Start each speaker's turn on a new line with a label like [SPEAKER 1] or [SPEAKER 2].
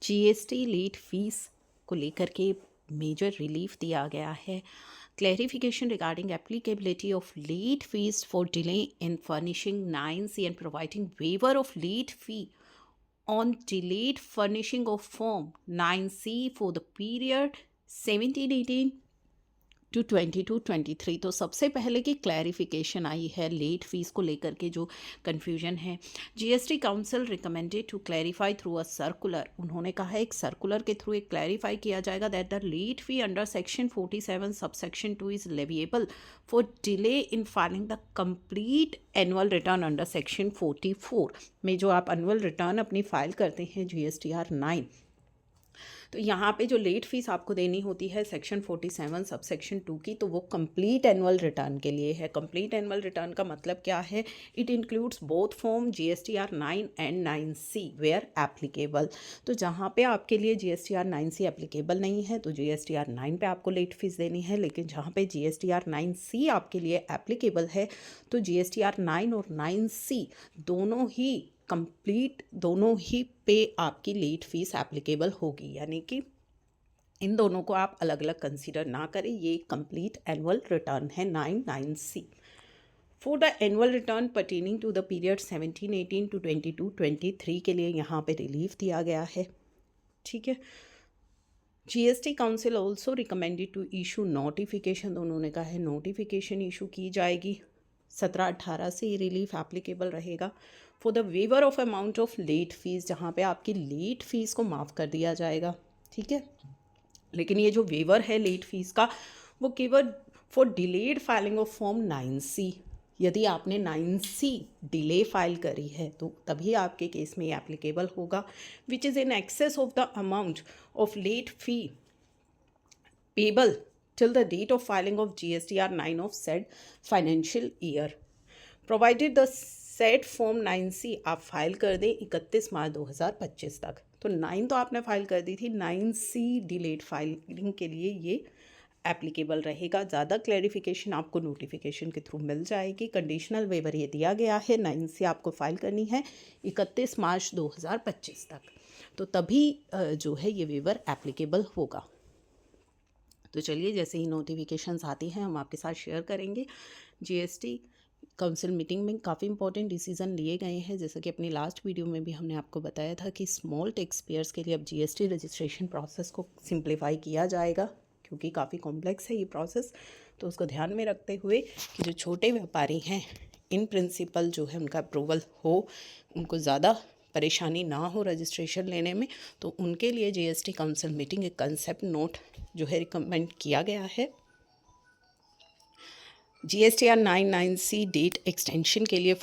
[SPEAKER 1] GST late fees को लेकर के मेजर रिलीफ दिया गया है। Clarification regarding applicability of late fees for delay in furnishing 9C and providing waiver of late fee on delayed furnishing of Form 9C for the period 1718 to 22-23। तो सबसे पहले की क्लैरिफिकेशन आई है late fees को लेकर के जो confusion है। GST council recommended to clarify through a circular, उन्होंने कहा है एक सर्कुलर के थ्रू एक क्लैरिफाई किया जाएगा that the late fee under section 47 subsection 2 is leviable for delay in filing the complete annual return under section 44 में जो आप एनुअल रिटर्न अपनी फाइल करते हैं GSTR 9। तो यहाँ पे जो लेट फीस आपको देनी होती है सेक्शन 47 सब सेक्शन 2 की, तो वो कंप्लीट एनुअल रिटर्न के लिए है। कंप्लीट एनुअल रिटर्न का मतलब क्या है? It includes both form GSTR 9 and 9C where applicable. तो जहाँ पे आपके लिए GSTR 9C एप्लीकेबल नहीं है तो GSTR 9 पे आपको लेट फीस देनी है, लेकिन जहाँ पे GSTR 9C आपके लिए एप्लीकेबल है तो GSTR 9 और 9C दोनों ही पे आपकी लेट फीस एप्लीकेबल होगी, यानी कि इन दोनों को आप अलग अलग कंसीडर ना करें। ये कंप्लीट एनुअल रिटर्न है 9C। For the annual return pertaining to the period 1718 to 22-23 के लिए यहाँ पे रिलीफ दिया गया है। ठीक है। GST council also recommended to issue notification, तो उन्होंने कहा है नोटिफिकेशन इशू की जाएगी। 17-18 से ये रिलीफ एप्लीकेबल रहेगा। For the waiver of amount of late fees, जहाँ पे आपकी लेट फीस को माफ़ कर दिया जाएगा। ठीक है, लेकिन ये जो वेवर है लेट फीस का वो केवल for delayed filing of form 9C, यदि आपने 9C डिले फाइल करी है तो तभी आपके केस में ये एप्लीकेबल होगा, which is in excess of the amount of late fee payable till the date of filing of GSTR 9 of said financial year, provided the said form 9C आप file कर दें 31 मार्च 2025 तक। तो 9 तो आपने फाइल कर दी थी, 9C डिलेड फाइलिंग के लिए ये एप्लीकेबल रहेगा। ज़्यादा क्लैरिफिकेशन आपको नोटिफिकेशन के थ्रू मिल जाएगी। कंडीशनल वेवर ये दिया गया है, 9C आपको फाइल करनी है 31 मार्च 2025 तक, तो तभी जो है ये वेवर एप्लीकेबल होगा। तो चलिए जैसे ही नोटिफिकेशंस आती हैं हम आपके साथ शेयर करेंगे। जीएसटी काउंसिल मीटिंग में काफ़ी इंपॉर्टेंट डिसीजन लिए गए हैं, जैसा कि अपनी लास्ट वीडियो में भी हमने आपको बताया था कि स्मॉल टैक्स पेयर्स के लिए अब जीएसटी रजिस्ट्रेशन प्रोसेस को सिंप्लीफाई किया जाएगा, क्योंकि काफ़ी कॉम्प्लेक्स है ये प्रोसेस। तो उसको ध्यान में रखते हुए कि जो छोटे व्यापारी हैं इन प्रिंसिपल जो है उनका अप्रूवल हो, उनको ज़्यादा परेशानी ना हो रजिस्ट्रेशन लेने में, तो उनके लिए जीएसटी काउंसिल मीटिंग एक कंसेप्ट नोट जो है रिकमेंड किया गया है। GSTR 9 9C डेट एक्सटेंशन के लिए